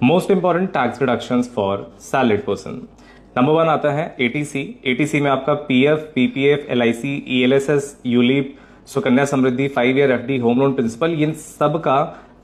Most important tax deductions for salaried person. Number 1 आता है eighty C. Eighty C में आपका PF, PPF, LIC, ELSS, ULIP, Sukanya Samriddhi, 5 year FD, home loan principal, इन सब का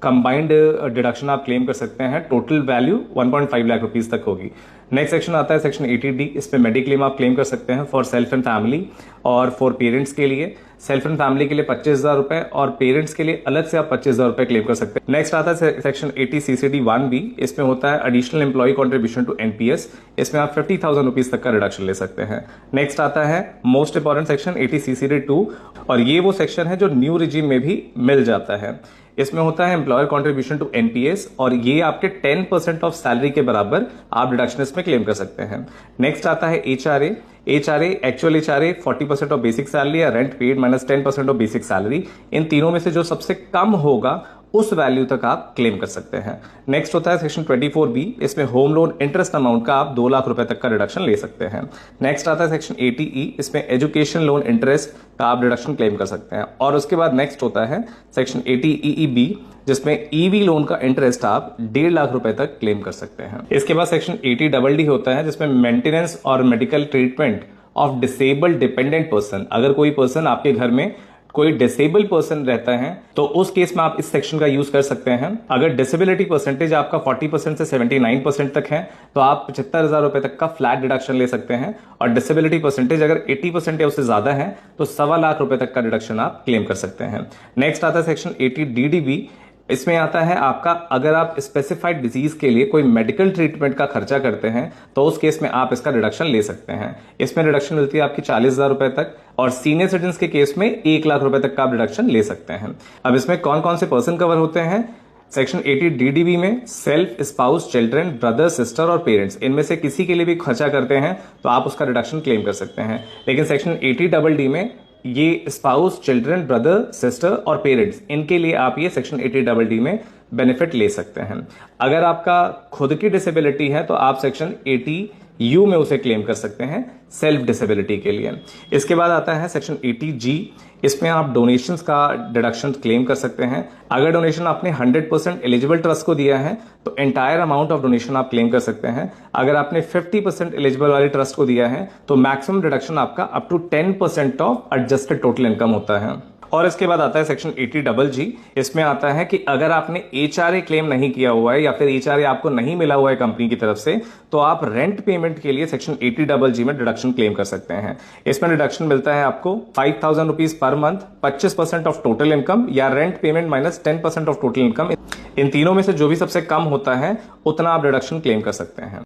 कंबाइंड डिडक्शन आप क्लेम कर सकते हैं। टोटल वैल्यू 1.5 लाख रुपीज तक होगी। नेक्स्ट सेक्शन आता है सेक्शन 80D। इस पे मेडिक्लेम आप क्लेम कर सकते हैं फॉर सेल्फ एंड फैमिली और फॉर पेरेंट्स के लिए। सेल्फ एंड फैमिली के लिए 25,000 रुपए और पेरेंट्स के लिए अलग से आप 25,000 रुपए क्लेम कर सकते हैं। नेक्स्ट आता है सेक्शन 80CCD1B। इसमें होता है additional employ contribution to NPS. इसमें आप 50,000 रुपीज तक का रिडक्शन ले सकते हैं। नेक्स्ट आता है मोस्ट इंपॉर्टेंट सेक्शन 80CCD2 और ये वो सेक्शन है जो न्यू रिजीम में भी मिल जाता है। इसमें होता है एम्प्लॉयर कॉन्ट्रीब्यूशन टू एनपीएस और ये आपके 10% ऑफ सैलरी के बराबर आप डिडक्शन इसमें क्लेम कर सकते हैं। नेक्स्ट आता है HRA. Actual HRA 40% of basic salary या rent paid minus 10% of basic salary. इन तीनों में से जो सबसे कम होगा उस वैल्यू तक आप क्लेम कर सकते हैं। नेक्स्ट होता है सेक्शन 24B। इसमें होम लोन इंटरेस्ट अमाउंट का आप 2 लाख रुपए तक का रिडक्शन ले सकते हैं। नेक्स्ट आता है सेक्शन 80E। इसमें एजुकेशन लोन इंटरेस्ट का आप रिडक्शन क्लेम कर सकते हैं। और उसके बाद नेक्स्ट होता है सेक्शन 80EEB, जिसमें ईवी लोन का इंटरेस्ट आप 1.5 लाख रुपए तक क्लेम कर सकते हैं। इसके बाद सेक्शन 80DD होता है, जिसमें मेंटेनेंस और medical treatment of disabled dependent person. अगर कोई पर्सन आपके घर में कोई डिसेबल पर्सन रहता है तो उस केस में आप इस सेक्शन का यूज कर सकते हैं। अगर डिसेबिलिटी परसेंटेज आपका 40% से 79% तक है तो आप 75,000 रुपए तक का फ्लैट डिडक्शन ले सकते हैं और डिसेबिलिटी परसेंटेज अगर 80% या उससे ज्यादा है तो 1.25 लाख रुपए तक का डिडक्शन आप क्लेम कर सकते हैं। नेक्स्ट आता है सेक्शन 80DDB। इसमें आता है आपका अगर आप स्पेसिफाइड डिजीज के लिए कोई मेडिकल ट्रीटमेंट का खर्चा करते हैं तो उस केस में आप इसका रिडक्शन ले सकते हैं। इसमें रिडक्शन मिलती है आपकी 40,000 रुपए तक और सीनियर सिटीजन के केस में 1 लाख रुपए तक का आप रिडक्शन ले सकते हैं। अब इसमें कौन कौन से पर्सन कवर होते हैं? सेक्शन 80DDB में self, spouse, children, brother, sister और पेरेंट्स, इनमें से किसी के लिए भी खर्चा करते हैं तो आप उसका रिडक्शन क्लेम कर सकते हैं। लेकिन सेक्शन 80DD में ये स्पाउस, चिल्ड्रन, ब्रदर, सिस्टर और पेरेंट्स, इनके लिए आप ये सेक्शन 80DD में बेनिफिट ले सकते हैं। अगर आपका खुद की डिसेबिलिटी है तो आप सेक्शन 80U में उसे क्लेम कर सकते हैं सेल्फ डिसेबिलिटी के लिए। इसके बाद आता है सेक्शन 80G। इसमें आप डोनेशंस का डिडक्शन क्लेम कर सकते हैं। अगर डोनेशन आपने 100% एलिजिबल ट्रस्ट को दिया है तो एंटायर अमाउंट ऑफ डोनेशन आप क्लेम कर सकते हैं। अगर आपने 50% एलिजिबल वाले ट्रस्ट को दिया है तो मैक्सिमम डिडक्शन आपका up to 10% of adjusted total income होता है। और इसके बाद आता है सेक्शन 80GG। इसमें आता है कि अगर आपने एचआरए क्लेम नहीं किया हुआ है या फिर एचआरए आपको नहीं मिला हुआ है कंपनी की तरफ से तो आप रेंट पेमेंट के लिए सेक्शन 80GG में डिडक्शन क्लेम कर सकते हैं। इसमें डिडक्शन मिलता है आपको 5,000 रुपीज पर मंथ, 25% ऑफ टोटल इनकम या rent payment minus 10% of total income. इन तीनों में से जो भी सबसे कम होता है उतना आप डिडक्शन क्लेम कर सकते हैं।